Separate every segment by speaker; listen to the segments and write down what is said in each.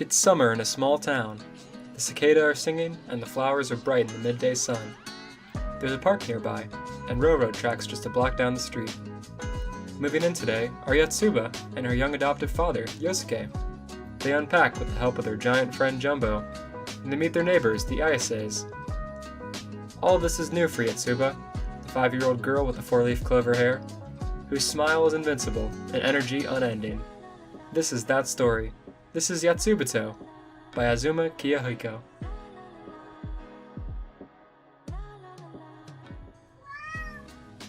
Speaker 1: It's summer in a small town. The cicada are singing and the flowers are bright in the midday sun. There's a park nearby, and railroad tracks just a block down the street. Moving in today are Yatsuba and her young adoptive father, Yosuke. They unpack with the help of their giant friend Jumbo, and they meet their neighbors, the Ayases. All of this is new for Yatsuba, the 5-year-old girl with the 4-leaf clover hair, whose smile is invincible and energy unending. This is that story. This is Yatsubato by Azuma Kiyahiko.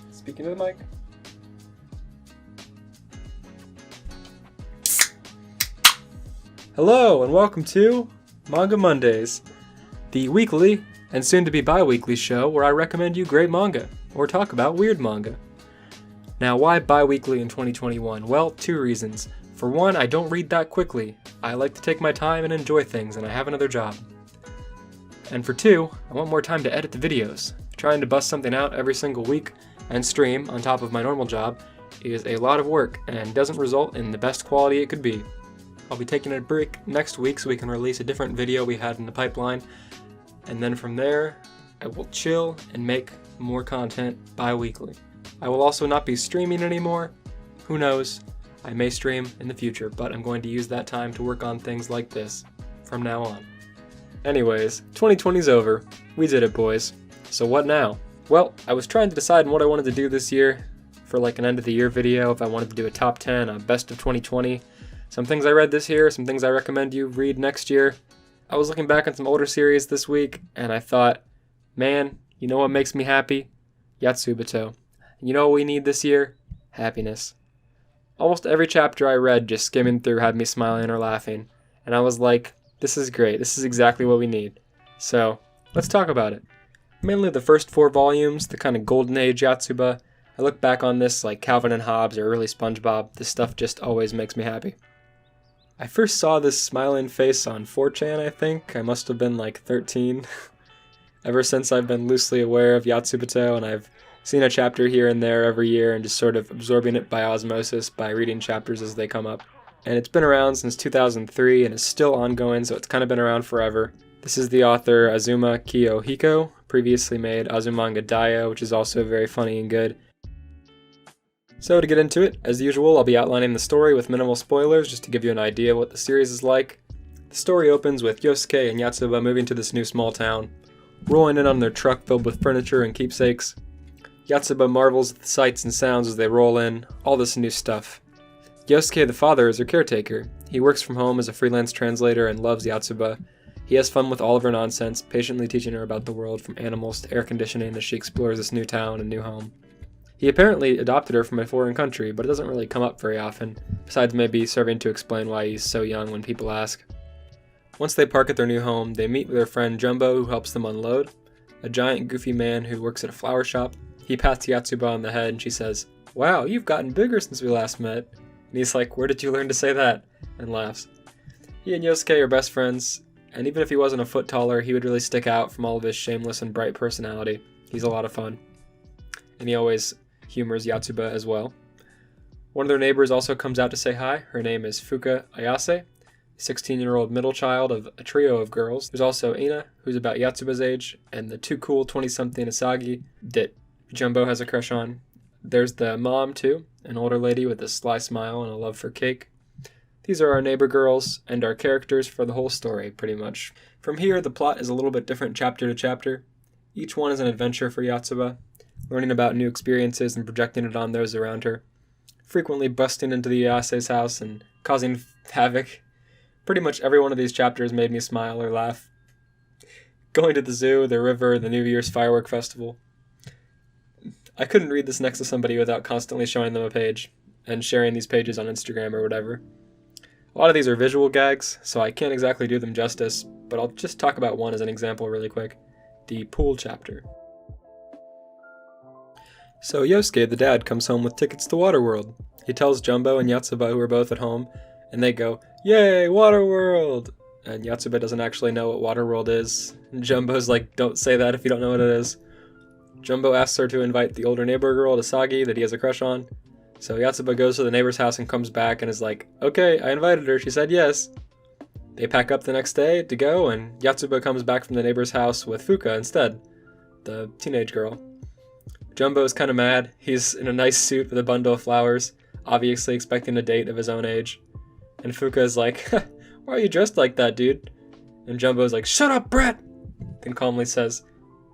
Speaker 1: Speaking to the mic. Hello and welcome to Manga Mondays, the weekly and soon to be bi-weekly show where I recommend you great manga or talk about weird manga. Now, why bi-weekly in 2021? Well, 2 reasons. For one, I don't read that quickly. I like to take my time and enjoy things, and I have another job. And for 2, I want more time to edit the videos. Trying to bust something out every single week and stream on top of my normal job is a lot of work and doesn't result in the best quality it could be. I'll be taking a break next week so we can release a different video we had in the pipeline, and then from there, I will chill and make more content bi-weekly. I will also not be streaming anymore. Who knows? I may stream in the future, but I'm going to use that time to work on things like this from now on. Anyways, 2020's over. We did it, boys. So what now? Well, I was trying to decide on what I wanted to do this year for like an end of the year video, if I wanted to do a top 10, a best of 2020. Some things I read this year, some things I recommend you read next year. I was looking back on some older series this week, and I thought, man, you know what makes me happy? Yatsubato. You know what we need this year? Happiness. Almost every chapter I read just skimming through had me smiling or laughing, and I was like, this is great, this is exactly what we need. So, let's talk about it. Mainly the first 4 volumes, the kind of golden age Yatsuba. I look back on this like Calvin and Hobbes or early SpongeBob. This stuff just always makes me happy. I first saw this smiling face on 4chan, I think. I must have been like 13. Ever since I've been loosely aware of Yatsubato, and I've seen a chapter here and there every year and just sort of absorbing it by osmosis by reading chapters as they come up. And it's been around since 2003 and is still ongoing, so it's kind of been around forever. This is the author Azuma Kiyahiko, previously made Azumanga Daioh, which is also very funny and good. So to get into it, as usual, I'll be outlining the story with minimal spoilers just to give you an idea of what the series is like. The story opens with Yosuke and Yatsuba moving to this new small town, rolling in on their truck filled with furniture and keepsakes. Yatsuba marvels at the sights and sounds as they roll in, all this new stuff. Yosuke the father is her caretaker. He works from home as a freelance translator and loves Yatsuba. He has fun with all of her nonsense, patiently teaching her about the world from animals to air conditioning as she explores this new town and new home. He apparently adopted her from a foreign country, but it doesn't really come up very often, besides maybe serving to explain why he's so young when people ask. Once they park at their new home, they meet with their friend Jumbo, who helps them unload, a giant goofy man who works at a flower shop. He pats Yatsuba on the head and she says, "Wow, you've gotten bigger since we last met." And he's like, "Where did you learn to say that?" and laughs. He and Yosuke are best friends, and even if he wasn't a foot taller, he would really stick out from all of his shameless and bright personality. He's a lot of fun. And he always humors Yatsuba as well. One of their neighbors also comes out to say hi. Her name is Fuka Ayase, a 16-year-old middle child of a trio of girls. There's also Ina, who's about Yatsuba's age, and the too cool 20-something Asagi that Jumbo has a crush on. There's the mom, too, an older lady with a sly smile and a love for cake. These are our neighbor girls and our characters for the whole story, pretty much. From here, the plot is a little bit different chapter to chapter. Each one is an adventure for Yatsuba, learning about new experiences and projecting it on those around her, frequently busting into the Ayase's house and causing havoc. Pretty much every one of these chapters made me smile or laugh. Going to the zoo, the river, the New Year's firework festival. I couldn't read this next to somebody without constantly showing them a page and sharing these pages on Instagram or whatever. A lot of these are visual gags, so I can't exactly do them justice, but I'll just talk about one as an example really quick. The pool chapter. So Yosuke, the dad, comes home with tickets to Waterworld. He tells Jumbo and Yatsuba, who are both at home, and they go, "Yay, Waterworld!" And Yatsuba doesn't actually know what Waterworld is. And Jumbo's like, "Don't say that if you don't know what it is." Jumbo asks her to invite the older neighbor girl, Asagi, that he has a crush on. So Yatsuba goes to the neighbor's house and comes back and is like, "Okay, I invited her, she said yes." They pack up the next day to go, and Yatsuba comes back from the neighbor's house with Fuka instead, the teenage girl. Jumbo's kind of mad. He's in a nice suit with a bundle of flowers, obviously expecting a date of his own age. And Fuka is like, why are you dressed like that, dude? And Jumbo's like, shut up, Brett! Then calmly says,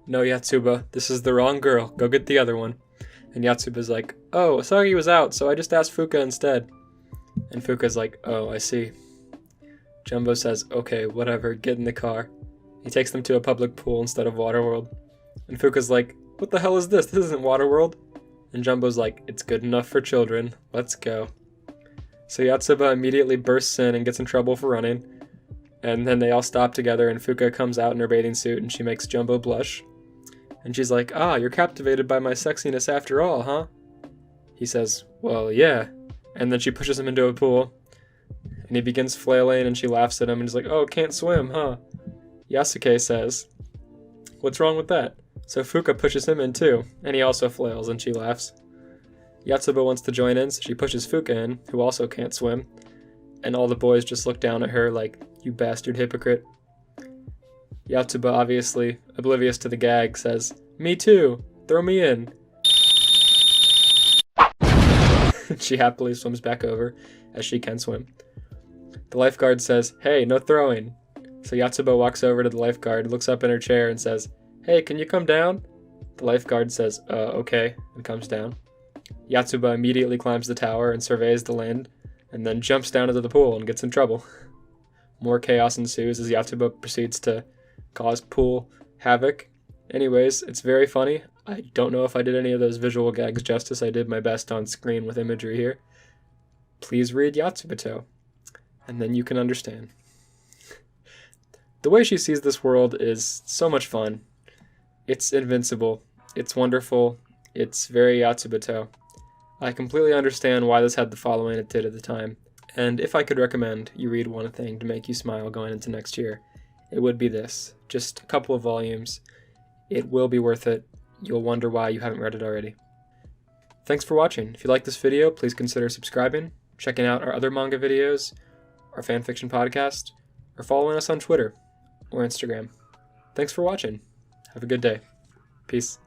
Speaker 1: no, Yatsuba, this is the wrong girl. Go get the other one. And Yatsuba's like, oh, Asagi was out, so I just asked Fuka instead. And Fuka's like, oh, I see. Jumbo says, okay, whatever, get in the car. He takes them to a public pool instead of Waterworld. And Fuka's like, what the hell is this? This isn't Waterworld. And Jumbo's like, it's good enough for children. Let's go. So Yatsuba immediately bursts in and gets in trouble for running. And then they all stop together and Fuka comes out in her bathing suit and she makes Jumbo blush. And she's like, ah, you're captivated by my sexiness after all, huh? He says, well, yeah. And then she pushes him into a pool. And he begins flailing and she laughs at him and he's like, oh, can't swim, huh? Yasuke says, what's wrong with that? So Fuka pushes him in too, and he also flails and she laughs. Yatsuba wants to join in, so she pushes Fuka in, who also can't swim. And all the boys just look down at her like, you bastard hypocrite. Yatsuba, obviously oblivious to the gag, says, me too, throw me in. She happily swims back over, as she can swim. The lifeguard says, hey, no throwing. So Yatsuba walks over to the lifeguard, looks up in her chair and says, hey, can you come down? The lifeguard says, okay, and comes down. Yatsuba immediately climbs the tower and surveys the land, and then jumps down into the pool and gets in trouble. More chaos ensues as Yatsuba proceeds to cause pool havoc. Anyways, it's very funny. I don't know if I did any of those visual gags justice. I did my best on screen with imagery here. Please read Yatsubato, and then you can understand. The way she sees this world is so much fun. It's invincible. It's wonderful. It's very Yatsubato. I completely understand why this had the following it did at the time. And if I could recommend you read one thing to make you smile going into next year, it would be this. Just a couple of volumes. It will be worth it. You'll wonder why you haven't read it already. Thanks for watching. If you like this video, please consider subscribing, checking out our other manga videos, our fanfiction podcast, or following us on Twitter or Instagram. Thanks for watching. Have a good day. Peace.